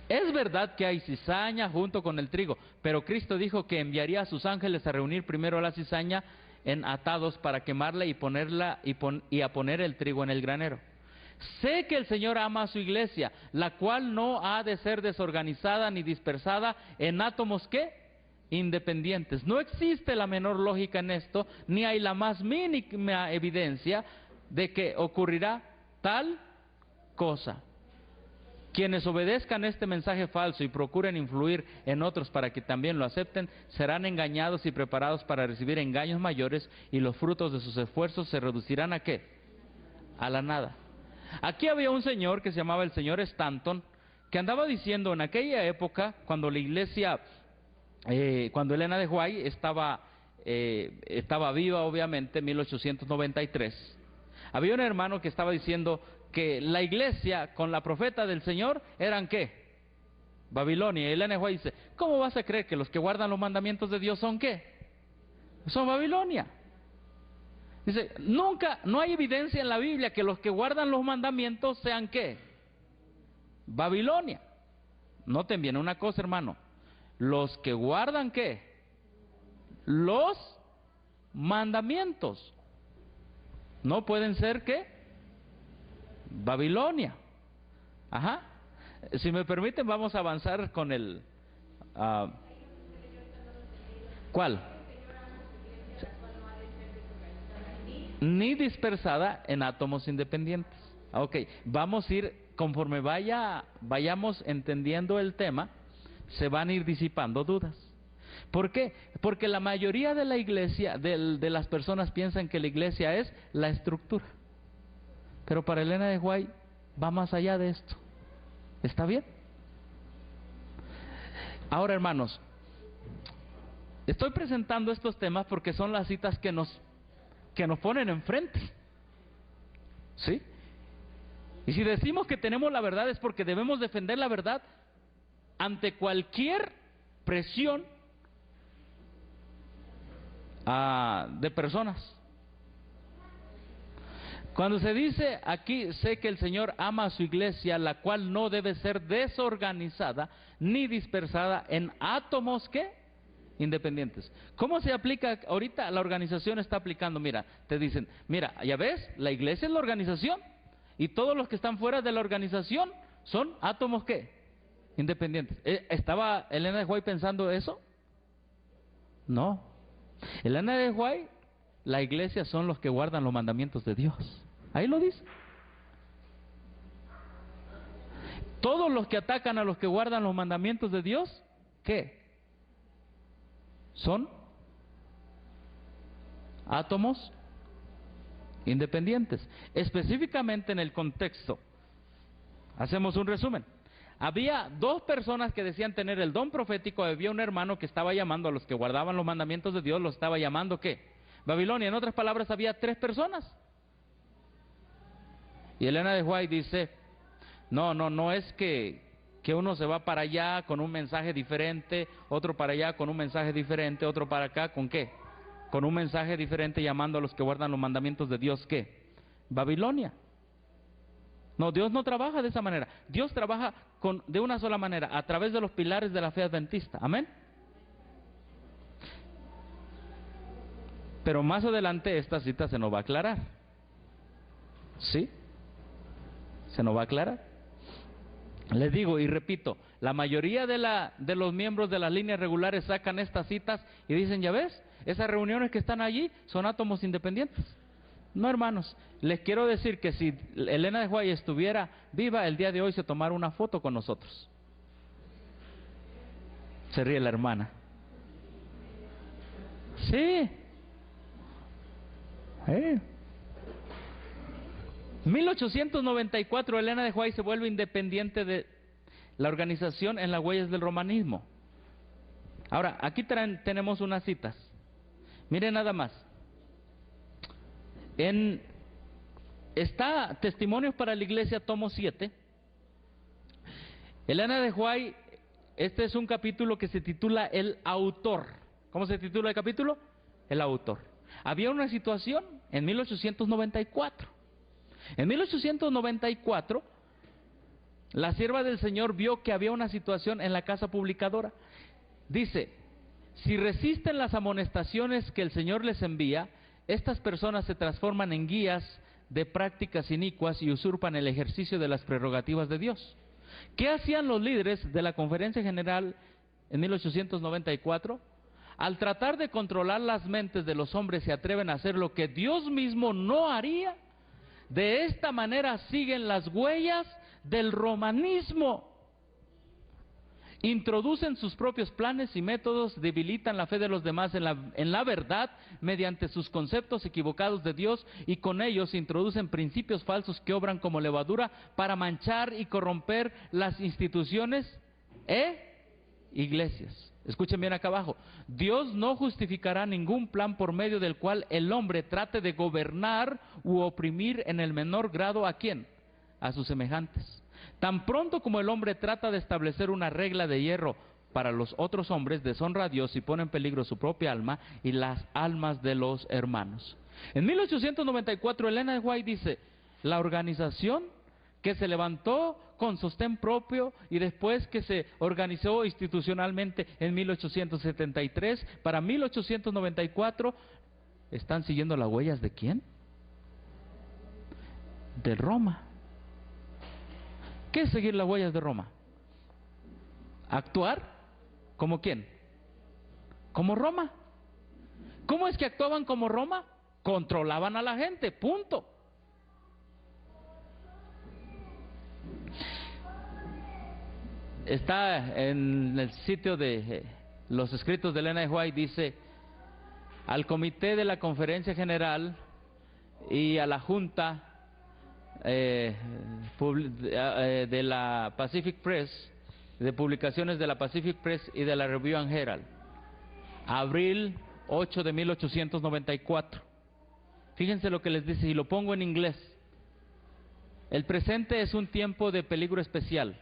Es verdad que hay cizaña junto con el trigo, pero Cristo dijo que enviaría a sus ángeles a reunir primero la cizaña en atados para quemarla y ponerla y a poner el trigo en el granero. Sé que el Señor ama a su iglesia, la cual no ha de ser desorganizada ni dispersada en átomos ¿qué? Independientes. No existe la menor lógica en esto, ni hay la más mínima evidencia de que ocurrirá tal cosa. Quienes obedezcan este mensaje falso y procuren influir en otros para que también lo acepten, serán engañados y preparados para recibir engaños mayores, y los frutos de sus esfuerzos se reducirán ¿a qué? A la nada. Aquí había un señor que se llamaba el señor Stanton, que andaba diciendo en aquella época, cuando la iglesia, cuando Elena de White estaba viva, obviamente, en 1893, había un hermano que estaba diciendo que la iglesia con la profeta del Señor eran ¿qué? Babilonia. Y Elena White dice, ¿cómo vas a creer que los que guardan los mandamientos de Dios son ¿qué? Son Babilonia. Dice, no hay evidencia en la Biblia que los que guardan los mandamientos sean ¿qué? Babilonia. Noten bien una cosa, hermano. Los que guardan ¿qué? Los mandamientos. No pueden ser ¿qué? Babilonia. Ajá. Si me permiten, vamos a avanzar con el... ¿Cuál? Ni dispersada en átomos independientes. Ok, vamos a ir, conforme vayamos entendiendo el tema, se van a ir disipando dudas. ¿Por qué? Porque la mayoría de la iglesia, de las personas piensan que la iglesia es la estructura. Pero para Elena de White va más allá de esto. ¿Está bien? Ahora, hermanos, estoy presentando estos temas porque son las citas que nos ponen enfrente. ¿Sí? Y si decimos que tenemos la verdad es porque debemos defender la verdad ante cualquier presión de personas. Cuando se dice aquí, sé que el Señor ama a su iglesia, la cual no debe ser desorganizada ni dispersada en átomos, ¿qué? Independientes. ¿Cómo se aplica ahorita? La organización está aplicando, mira, te dicen, mira, ya ves, la iglesia es la organización y todos los que están fuera de la organización son átomos, ¿qué? Independientes. ¿Estaba Elena de White pensando eso? No. Elena de White, la iglesia son los que guardan los mandamientos de Dios. Ahí lo dice. Todos los que atacan a los que guardan los mandamientos de Dios, ¿qué? Son átomos independientes. Específicamente en el contexto, hacemos un resumen. Había dos personas que decían tener el don profético. Había un hermano que estaba llamando a los que guardaban los mandamientos de Dios, los estaba llamando ¿qué? Babilonia. En otras palabras, había tres personas. Y Elena de White dice, no es que uno se va para allá con un mensaje diferente, otro para allá con un mensaje diferente, otro para acá, ¿con qué? Con un mensaje diferente llamando a los que guardan los mandamientos de Dios, ¿qué? Babilonia. No, Dios no trabaja de esa manera. Dios trabaja de una sola manera, a través de los pilares de la fe adventista. Amén. Pero más adelante esta cita se nos va a aclarar. ¿Sí? Se nos va a aclarar. Les digo y repito, la mayoría de los miembros de las líneas regulares sacan estas citas y dicen, ya ves, esas reuniones que están allí son átomos independientes. No, hermanos, les quiero decir que si Elena de White estuviera viva, el día de hoy se tomara una foto con nosotros. Se ríe la hermana. Sí. 1894 Elena de White se vuelve independiente de la organización en las huellas del romanismo. Ahora, aquí tenemos unas citas. Miren nada más. Está Testimonios para la Iglesia, tomo 7. Elena de White, este es un capítulo que se titula El Autor. ¿Cómo se titula el capítulo? El Autor. Había una situación en 1894. En 1894, la sierva del Señor vio que había una situación en la casa publicadora. Dice, si resisten las amonestaciones que el Señor les envía, estas personas se transforman en guías de prácticas inicuas y usurpan el ejercicio de las prerrogativas de Dios. ¿Qué hacían los líderes de la Conferencia General en 1894? Al tratar de controlar las mentes de los hombres se atreven a hacer lo que Dios mismo no haría. De esta manera siguen las huellas del romanismo. Introducen sus propios planes y métodos, debilitan la fe de los demás en la verdad mediante sus conceptos equivocados de Dios, y con ellos introducen principios falsos que obran como levadura para manchar y corromper las instituciones iglesias. Escuchen bien acá abajo. Dios no justificará ningún plan por medio del cual el hombre trate de gobernar u oprimir en el menor grado ¿a quién? A sus semejantes. Tan pronto como el hombre trata de establecer una regla de hierro para los otros hombres, deshonra a Dios y pone en peligro su propia alma y las almas de los hermanos. En 1894 Elena de White dice, la organización que se levantó con sostén propio y después que se organizó institucionalmente en 1873, para 1894, ¿están siguiendo las huellas de quién? De Roma. ¿Qué es seguir las huellas de Roma? ¿Actuar? ¿Como quién? Como Roma. ¿Cómo es que actuaban como Roma? Controlaban a la gente, punto. Está en el sitio de los escritos de Elena de White, dice, al comité de la Conferencia General y a la Junta de la Pacific Press, de publicaciones de la Pacific Press y de la Review and Herald, abril 8 de 1894. Fíjense lo que les dice, y lo pongo en inglés. El presente es un tiempo de peligro especial.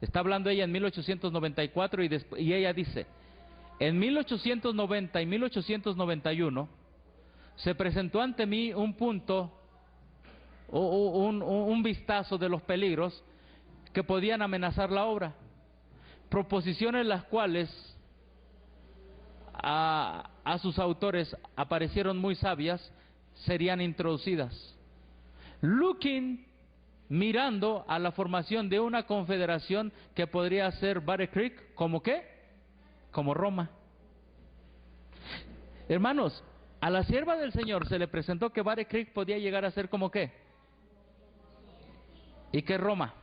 Está hablando ella en 1894 y ella dice, En 1890 y 1891 se presentó ante mí un punto, un vistazo de los peligros que podían amenazar la obra. Proposiciones las cuales a sus autores aparecieron muy sabias, serían introducidas. Mirando a la formación de una confederación que podría ser Battle Creek, ¿como qué? Como Roma. Hermanos, a la sierva del Señor se le presentó que Battle Creek podía llegar a ser como qué. ¿Y qué Roma?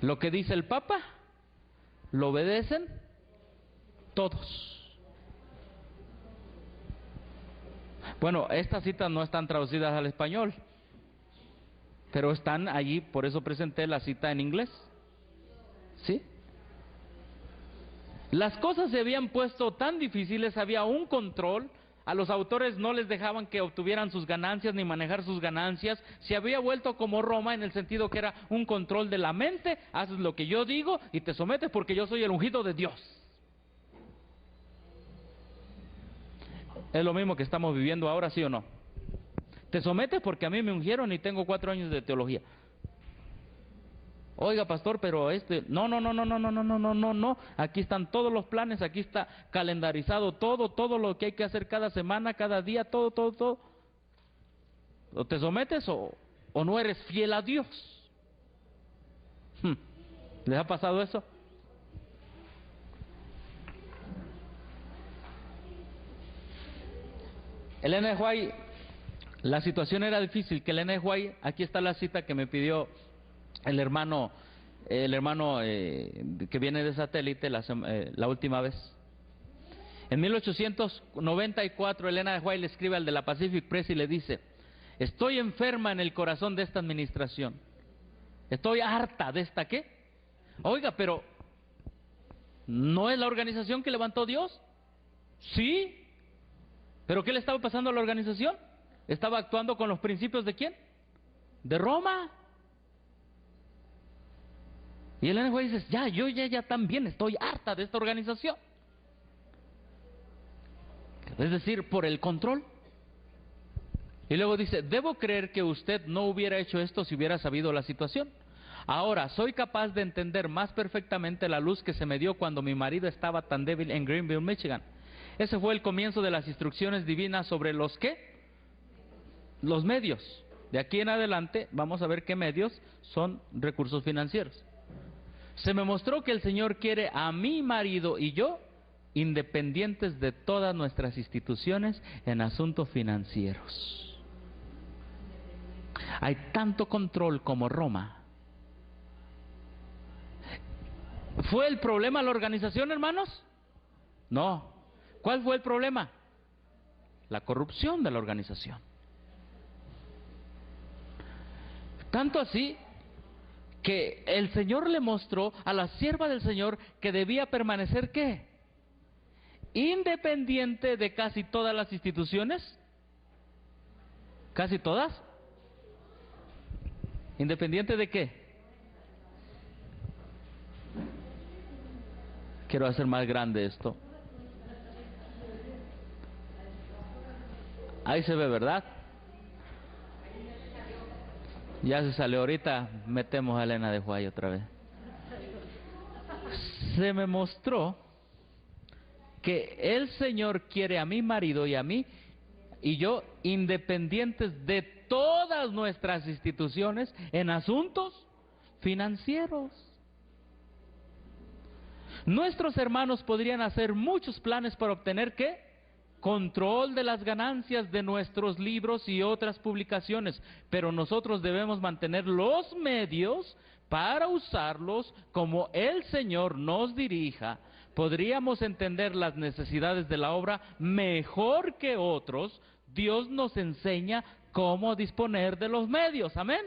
Lo que dice el Papa, lo obedecen todos. Bueno, estas citas no están traducidas al español, pero están allí, por eso presenté la cita en inglés. ¿Sí? Las cosas se habían puesto tan difíciles, había un control, a los autores no les dejaban que obtuvieran sus ganancias ni manejar sus ganancias, se había vuelto como Roma en el sentido que era un control de la mente, haces lo que yo digo y te sometes porque yo soy el ungido de Dios. Es lo mismo que estamos viviendo ahora, ¿sí o no? Te sometes porque a mí me ungieron y tengo 4 años de teología. Oiga, pastor, pero no. Aquí están todos los planes, aquí está calendarizado todo lo que hay que hacer cada semana, cada día, todo. O te sometes o no eres fiel a Dios. ¿Les ha pasado eso? Elena de White, la situación era difícil, que Elena de White, aquí está la cita que me pidió el hermano que viene de satélite la última vez. En 1894 Elena de White le escribe al de la Pacific Press y le dice: estoy enferma en el corazón de esta administración, estoy harta de esta ¿qué? Oiga, pero ¿no es la organización que levantó Dios? Sí, pero ¿qué le estaba pasando a la organización? Estaba actuando con los principios ¿de quién? De Roma. Y Elena White dice: yo también estoy harta de esta organización. Es decir, por el control. Y luego dice: debo creer que usted no hubiera hecho esto si hubiera sabido la situación. Ahora, soy capaz de entender más perfectamente la luz que se me dio cuando mi marido estaba tan débil en Greenville, Michigan. Ese fue el comienzo de las instrucciones divinas sobre los ¿qué? Los medios. De aquí en adelante vamos a ver qué medios son recursos financieros. Se me mostró que el Señor quiere a mi marido y yo independientes de todas nuestras instituciones en asuntos financieros. Hay tanto control como Roma. ¿Fue el problema la organización, hermanos? No. ¿Cuál fue el problema? La corrupción de la organización. Tanto así que el Señor le mostró a la sierva del Señor que debía permanecer ¿qué? Independiente de casi todas las instituciones. ¿Casi todas? ¿Independiente de qué? Quiero hacer más grande esto. Ahí se ve, ¿verdad? Ya se salió, ahorita metemos a Elena de White otra vez. Se me mostró que el Señor quiere a mi marido y a mí y yo independientes de todas nuestras instituciones en asuntos financieros. Nuestros hermanos podrían hacer muchos planes para obtener ¿qué? Control de las ganancias de nuestros libros y otras publicaciones, pero nosotros debemos mantener los medios para usarlos como el Señor nos dirija. Podríamos entender las necesidades de la obra mejor que otros. Dios nos enseña cómo disponer de los medios. Amén.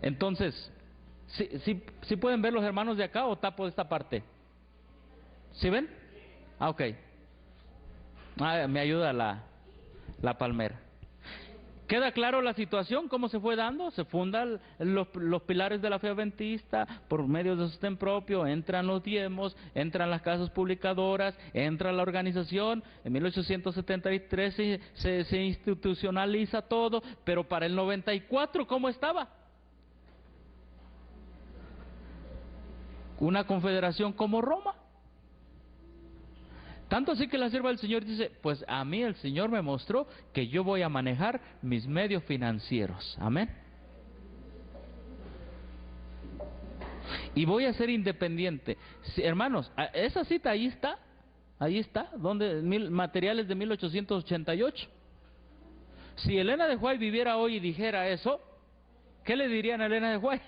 Entonces, ¿sí pueden ver los hermanos de acá o tapo de esta parte? ¿Sí ven? Ok. Me ayuda la palmera. ¿Queda claro la situación? ¿Cómo se fue dando? Se fundan los pilares de la fe adventista por medio de sostén propio, entran los diezmos, entran las casas publicadoras, entra la organización. En 1873 se institucionaliza todo, pero para el 94, ¿cómo estaba? Una confederación como Roma. Tanto así que la sierva del Señor dice, pues a mí el Señor me mostró que yo voy a manejar mis medios financieros. Amén. Y voy a ser independiente. Sí, hermanos, esa cita ahí está, donde materiales de 1888. Si Elena de White viviera hoy y dijera eso, ¿qué le dirían a Elena de White?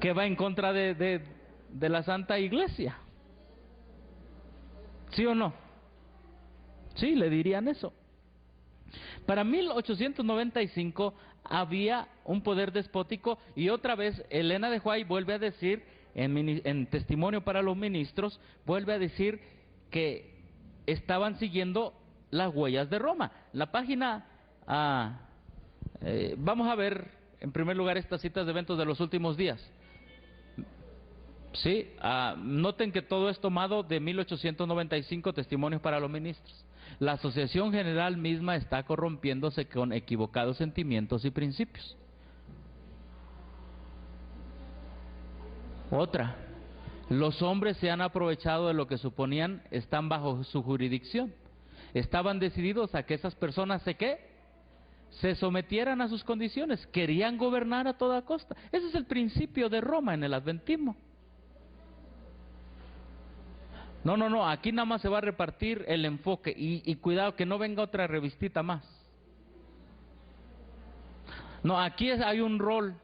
Que va en contra de la Santa Iglesia. ¿Sí o no? Sí, le dirían eso. Para 1895 había un poder despótico y otra vez Elena de White vuelve a decir, en Testimonio para los Ministros, vuelve a decir que estaban siguiendo las huellas de Roma. La página, vamos a ver en primer lugar estas citas de eventos de los últimos días. Sí, noten que todo es tomado de 1895, Testimonios para los Ministros. La Asociación General misma está corrompiéndose con equivocados sentimientos y principios. Otra, los hombres se han aprovechado de lo que suponían están bajo su jurisdicción. Estaban decididos a que esas personas se sometieran a sus condiciones, querían gobernar a toda costa. Ese es el principio de Roma en el adventismo. No, aquí nada más se va a repartir el enfoque y cuidado que no venga otra revistita más. No, aquí hay un rol.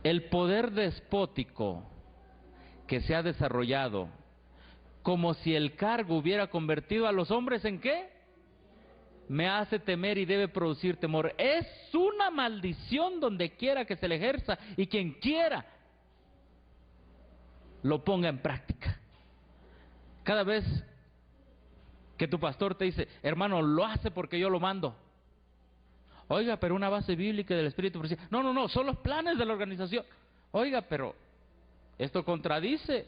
El poder despótico que se ha desarrollado, como si el cargo hubiera convertido a los hombres ¿en qué? Me hace temer y debe producir temor. Es una maldición donde quiera que se le ejerza y quien quiera lo ponga en práctica. Cada vez que tu pastor te dice, hermano, lo hace porque yo lo mando. Oiga, pero una base bíblica del Espíritu. No, son los planes de la organización. Oiga, pero esto contradice.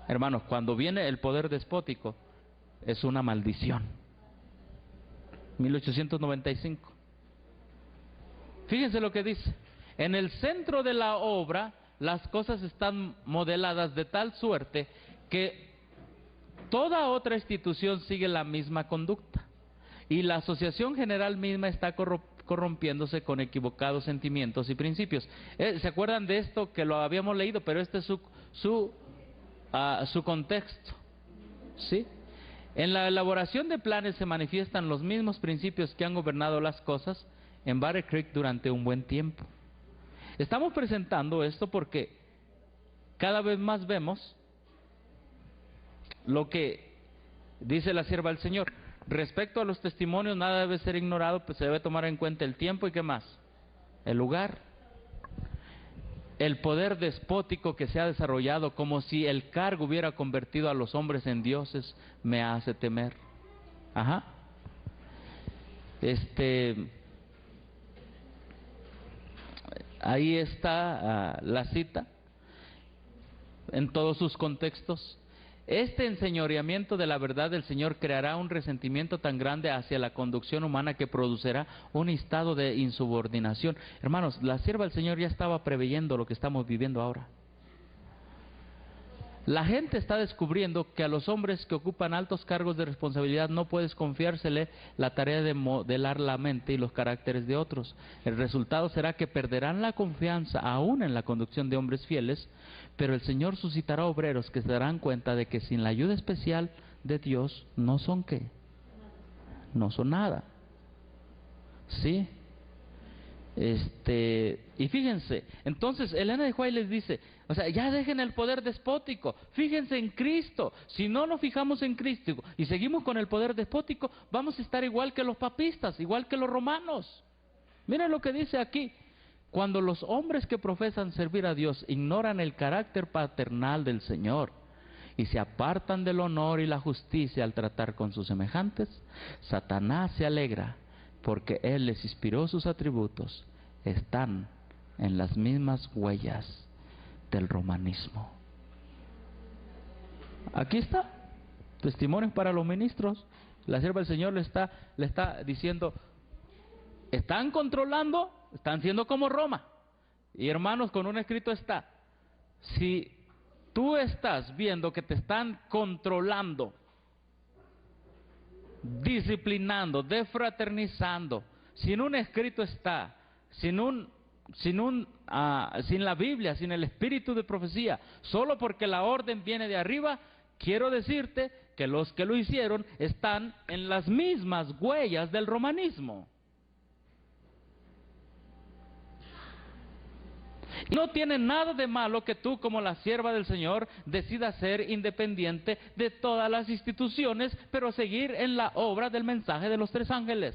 Hermanos, cuando viene el poder despótico, es una maldición. 1895. Fíjense lo que dice. En el centro de la obra, las cosas están modeladas de tal suerte que toda otra institución sigue la misma conducta. Y la Asociación General misma está corrompiéndose con equivocados sentimientos y principios. ¿Se acuerdan de esto que lo habíamos leído? Pero este es su contexto. ¿Sí? En la elaboración de planes se manifiestan los mismos principios que han gobernado las cosas en Battle Creek durante un buen tiempo. Estamos presentando esto porque cada vez más vemos lo que dice la sierva del Señor. Respecto a los testimonios, nada debe ser ignorado, pues se debe tomar en cuenta el tiempo y ¿qué más? El lugar. El poder despótico que se ha desarrollado, como si el cargo hubiera convertido a los hombres en dioses, me hace temer. Ahí está la cita, en todos sus contextos. Este enseñoreamiento de la verdad del Señor creará un resentimiento tan grande hacia la conducción humana que producirá un estado de insubordinación. Hermanos, la sierva del Señor ya estaba preveyendo lo que estamos viviendo ahora. La gente está descubriendo que a los hombres que ocupan altos cargos de responsabilidad no puedes confiársele la tarea de modelar la mente y los caracteres de otros. El resultado será que perderán la confianza aún en la conducción de hombres fieles, pero el Señor suscitará obreros que se darán cuenta de que sin la ayuda especial de Dios no son ¿qué? No son nada. ¿Sí? Y fíjense, entonces Elena de White les dice, o sea, ya dejen el poder despótico, fíjense en Cristo. Si no nos fijamos en Cristo y seguimos con el poder despótico, vamos a estar igual que los papistas, igual que los romanos. Miren lo que dice aquí: cuando los hombres que profesan servir a Dios ignoran el carácter paternal del Señor y se apartan del honor y la justicia al tratar con sus semejantes, Satanás se alegra porque él les inspiró sus atributos. Están en las mismas huellas del romanismo. Aquí está, testimonios para los ministros. La sierva del Señor le está diciendo, están controlando, están siendo como Roma. Y hermanos, con un escrito está, si tú estás viendo que te están controlando, disciplinando, defraternizando, sin un escrito está, sin la Biblia, sin el espíritu de profecía, solo porque la orden viene de arriba, quiero decirte que los que lo hicieron están en las mismas huellas del romanismo. No tiene nada de malo que tú, como la sierva del Señor, decidas ser independiente de todas las instituciones, pero seguir en la obra del mensaje de los tres ángeles.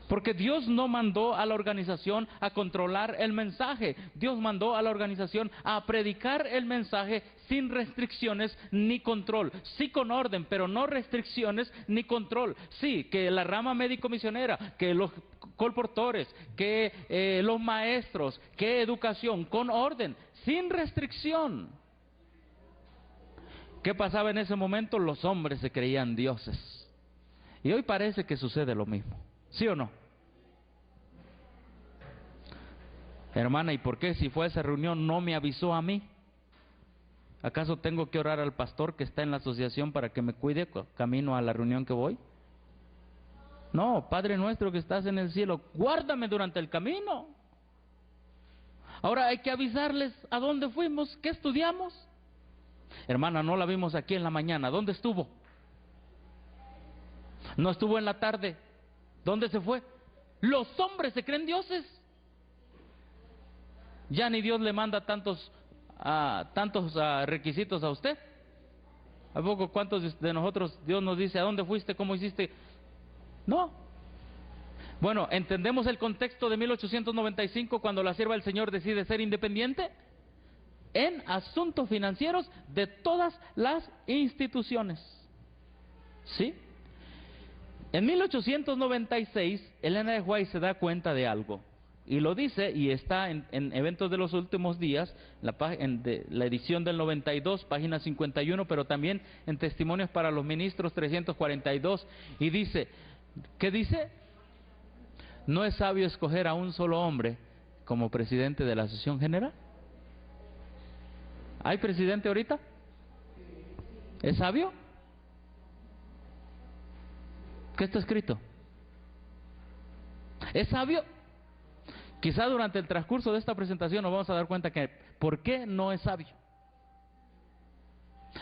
Porque Dios no mandó a la organización a controlar el mensaje. Dios mandó a la organización a predicar el mensaje sin restricciones ni control. Sí con orden, pero no restricciones ni control. Sí, que la rama médico-misionera, que los colportores, que los maestros, que educación, con orden, sin restricción. ¿Qué pasaba en ese momento? Los hombres se creían dioses. Y hoy parece que sucede lo mismo. ¿Sí o no? Hermana, ¿y por qué si fue a esa reunión no me avisó a mí? ¿Acaso tengo que orar al pastor que está en la asociación para que me cuide camino a la reunión que voy? No, Padre nuestro que estás en el cielo, guárdame durante el camino. Ahora hay que avisarles a dónde fuimos, qué estudiamos. Hermana, no la vimos aquí en la mañana, ¿dónde estuvo? No estuvo en la tarde, ¿dónde se fue? Los hombres se creen dioses. Ya ni Dios le manda tantos requisitos a usted. ¿A poco cuántos de nosotros Dios nos dice a dónde fuiste, cómo hiciste? No. Bueno, ¿entendemos el contexto de 1895 cuando la sierva del Señor decide ser independiente? En asuntos financieros de todas las instituciones. ¿Sí? En 1896, Elena de White se da cuenta de algo. Y lo dice, y está en Eventos de los Últimos Días, la edición del 92, página 51, pero también en Testimonios para los Ministros 342. Y dice, ¿qué dice? ¿No es sabio escoger a un solo hombre como presidente de la Asociación General? ¿Hay presidente ahorita? ¿Es sabio? ¿Qué está escrito? ¿Es sabio? Quizá durante el transcurso de esta presentación nos vamos a dar cuenta que ¿por qué no es sabio?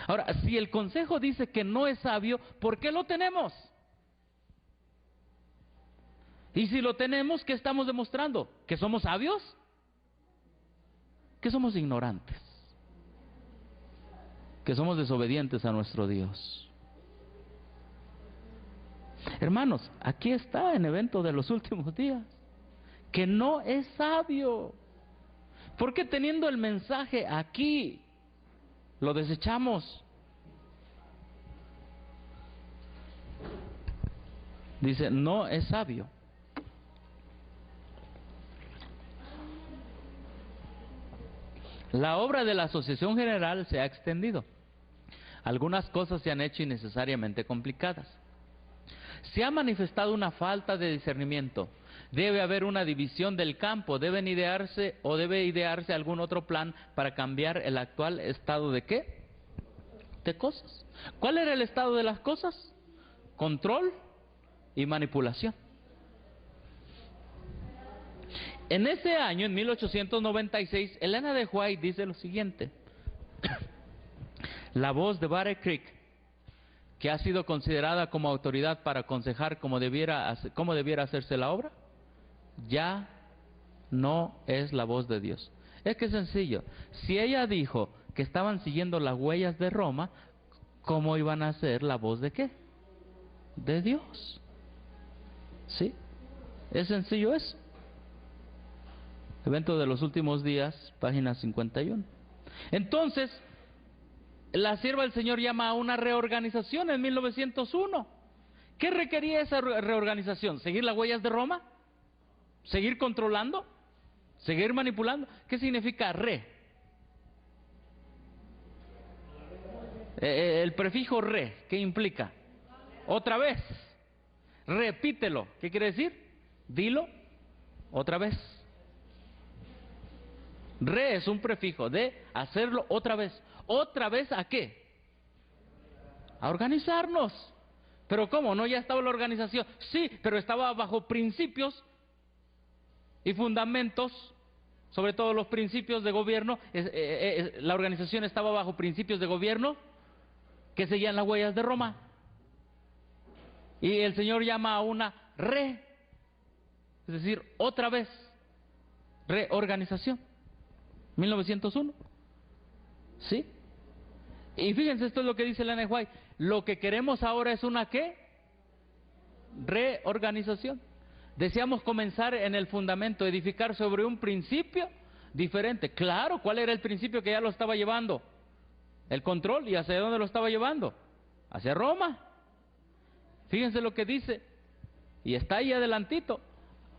Ahora, si el consejo dice que no es sabio, ¿por qué lo tenemos? Y si lo tenemos, ¿qué estamos demostrando? ¿Que somos sabios? ¿Que somos ignorantes? ¿Que somos desobedientes a nuestro Dios? Hermanos, aquí está en Evento de los Últimos Días, que no es sabio. Porque teniendo el mensaje aquí, lo desechamos. Dice, no es sabio. La obra de la Asociación General se ha extendido. Algunas cosas se han hecho innecesariamente complicadas. Se ha manifestado una falta de discernimiento. Debe haber una división del campo. Debe idearse algún otro plan para cambiar el actual estado de ¿qué? De cosas. ¿Cuál era el estado de las cosas? Control y manipulación. En ese año, en 1896, Elena de White dice lo siguiente. La voz de Barry Crick, que ha sido considerada como autoridad para aconsejar cómo debiera hacerse la obra, ya no es la voz de Dios. Es que es sencillo. Si ella dijo que estaban siguiendo las huellas de Roma, ¿cómo iban a ser la voz de qué? De Dios. ¿Sí? Es sencillo eso. Evento de los Últimos Días, página 51. Entonces, la sierva del Señor llama a una reorganización en 1901. ¿Qué requería esa reorganización? ¿Seguir las huellas de Roma? ¿Seguir controlando? ¿Seguir manipulando? ¿Qué significa re? El prefijo re, ¿qué implica? Otra vez. Repítelo. ¿Qué quiere decir? Dilo otra vez. Re es un prefijo de hacerlo otra vez. ¿Otra vez a qué? A organizarnos. ¿Pero cómo? ¿No ya estaba la organización? Sí, pero estaba bajo principios y fundamentos, sobre todo los principios de gobierno. La organización estaba bajo principios de gobierno que seguían las huellas de Roma. Y el Señor llama a una es decir, otra vez, reorganización. 1901. ¿Sí? Y fíjense, esto es lo que dice Ellen White. Lo que queremos ahora es una ¿qué? Reorganización. Deseamos comenzar en el fundamento, edificar sobre un principio diferente. Claro, ¿cuál era el principio que ya lo estaba llevando? El control. ¿Y hacia dónde lo estaba llevando? Hacia Roma. Fíjense lo que dice. Y está ahí adelantito.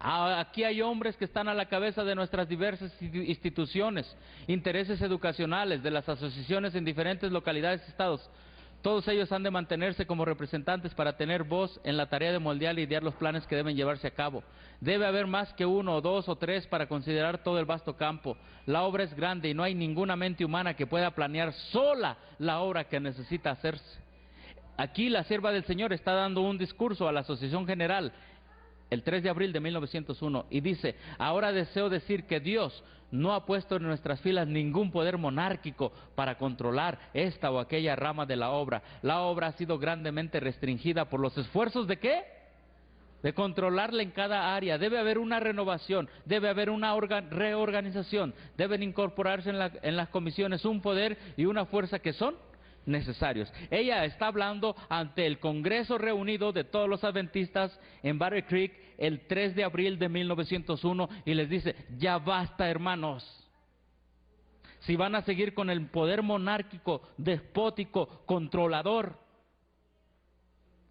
Aquí hay hombres que están a la cabeza de nuestras diversas instituciones, intereses educacionales, de las asociaciones en diferentes localidades y estados. Todos ellos han de mantenerse como representantes para tener voz en la tarea de moldear y idear los planes que deben llevarse a cabo. Debe haber más que uno, o dos, o tres para considerar todo el vasto campo. La obra es grande y no hay ninguna mente humana que pueda planear sola la obra que necesita hacerse. Aquí la sierva del Señor está dando un discurso a la Asociación General el 3 de abril de 1901 y dice: ahora deseo decir que Dios no ha puesto en nuestras filas ningún poder monárquico para controlar esta o aquella rama de la obra. La obra ha sido grandemente restringida por los esfuerzos ¿de qué? De controlarla en cada área. Debe haber una renovación, debe haber una reorganización, deben incorporarse en las comisiones un poder y una fuerza que son necesarios. Ella está hablando ante el Congreso reunido de todos los adventistas en Battle Creek el 3 de abril de 1901 y les dice: ya basta, hermanos. Si van a seguir con el poder monárquico, despótico, controlador,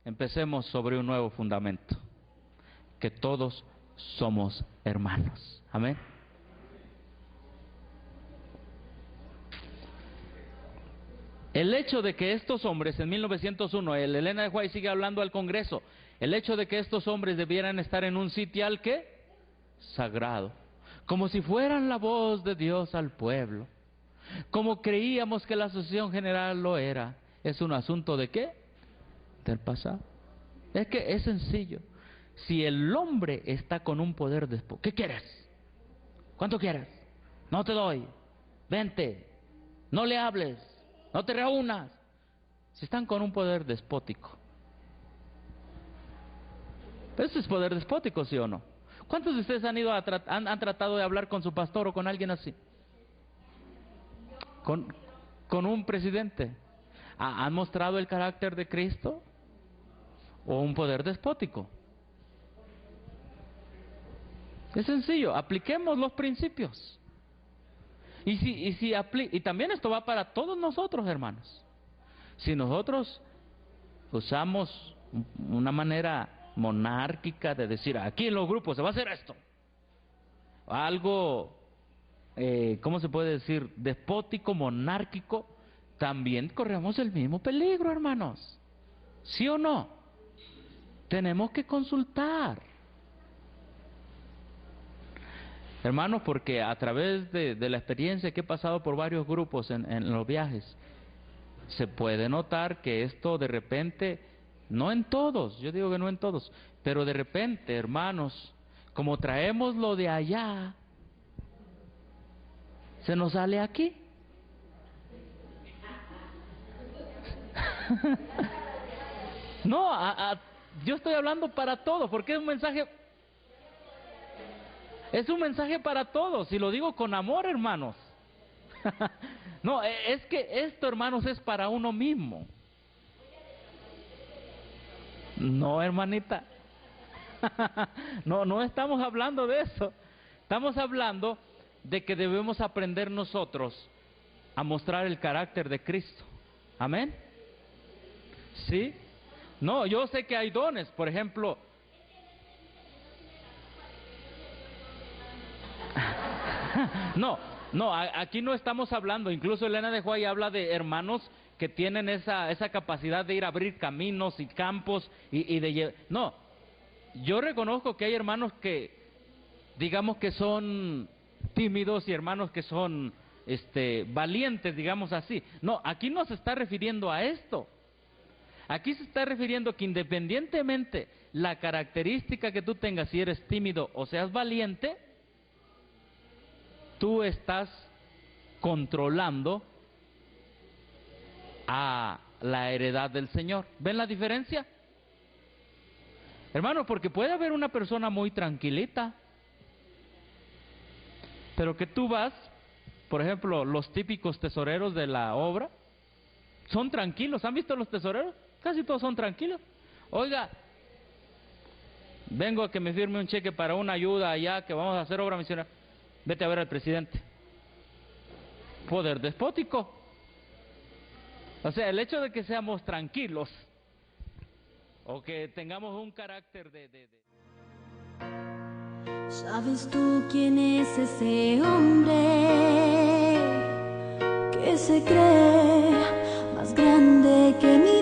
empecemos sobre un nuevo fundamento, que todos somos hermanos. Amén. El hecho de que estos hombres en 1901, el Elena de White sigue hablando al Congreso, el hecho de que estos hombres debieran estar en un sitial ¿qué? Sagrado, como si fueran la voz de Dios al pueblo, como creíamos que la Asociación General lo era, es un asunto ¿de qué? Del pasado. Es que es sencillo. Si el hombre está con un poder despótico, ¿qué quieres? ¿Cuánto quieres? No te doy. Vente. No le hables. No te reúnas. Si están con un poder despótico. Pero ese es poder despótico, ¿sí o no? ¿Cuántos de ustedes han tratado de hablar con su pastor o con alguien así? Con un presidente. ¿Han mostrado el carácter de Cristo? ¿O un poder despótico? Es sencillo, apliquemos los principios. Y también esto va para todos nosotros, hermanos. Si nosotros usamos una manera monárquica de decir: aquí en los grupos se va a hacer esto, algo, ¿cómo se puede decir? Despótico, monárquico, también corremos el mismo peligro, hermanos. ¿Sí o no? Tenemos que consultar. Hermanos, porque a través de la experiencia que he pasado por varios grupos en los viajes, se puede notar que esto de repente, no en todos, yo digo que no en todos, pero de repente, hermanos, como traemos lo de allá, se nos sale aquí. No, yo estoy hablando para todos, porque es un mensaje... Es un mensaje para todos, y lo digo con amor, hermanos. No, es que esto, hermanos, es para uno mismo. No, hermanita. No estamos hablando de eso. Estamos hablando de que debemos aprender nosotros a mostrar el carácter de Cristo. Amén. ¿Sí? No, yo sé que hay dones, por ejemplo. No, aquí no estamos hablando, incluso Elena de Huay habla de hermanos que tienen esa capacidad de ir a abrir caminos y campos no, yo reconozco que hay hermanos que, digamos que son tímidos y hermanos que son valientes, digamos así. No, aquí no se está refiriendo a esto. Aquí se está refiriendo que independientemente la característica que tú tengas, si eres tímido o seas valiente, tú estás controlando a la heredad del Señor. ¿Ven la diferencia? Hermano, porque puede haber una persona muy tranquilita, pero que tú vas, por ejemplo, los típicos tesoreros de la obra, son tranquilos. ¿Han visto los tesoreros? Casi todos son tranquilos. Oiga, vengo a que me firme un cheque para una ayuda allá, que vamos a hacer obra misionera. Vete a ver al presidente. Poder despótico. O sea, el hecho de que seamos tranquilos o que tengamos un carácter ¿Sabes tú quién es ese hombre que se cree más grande que mi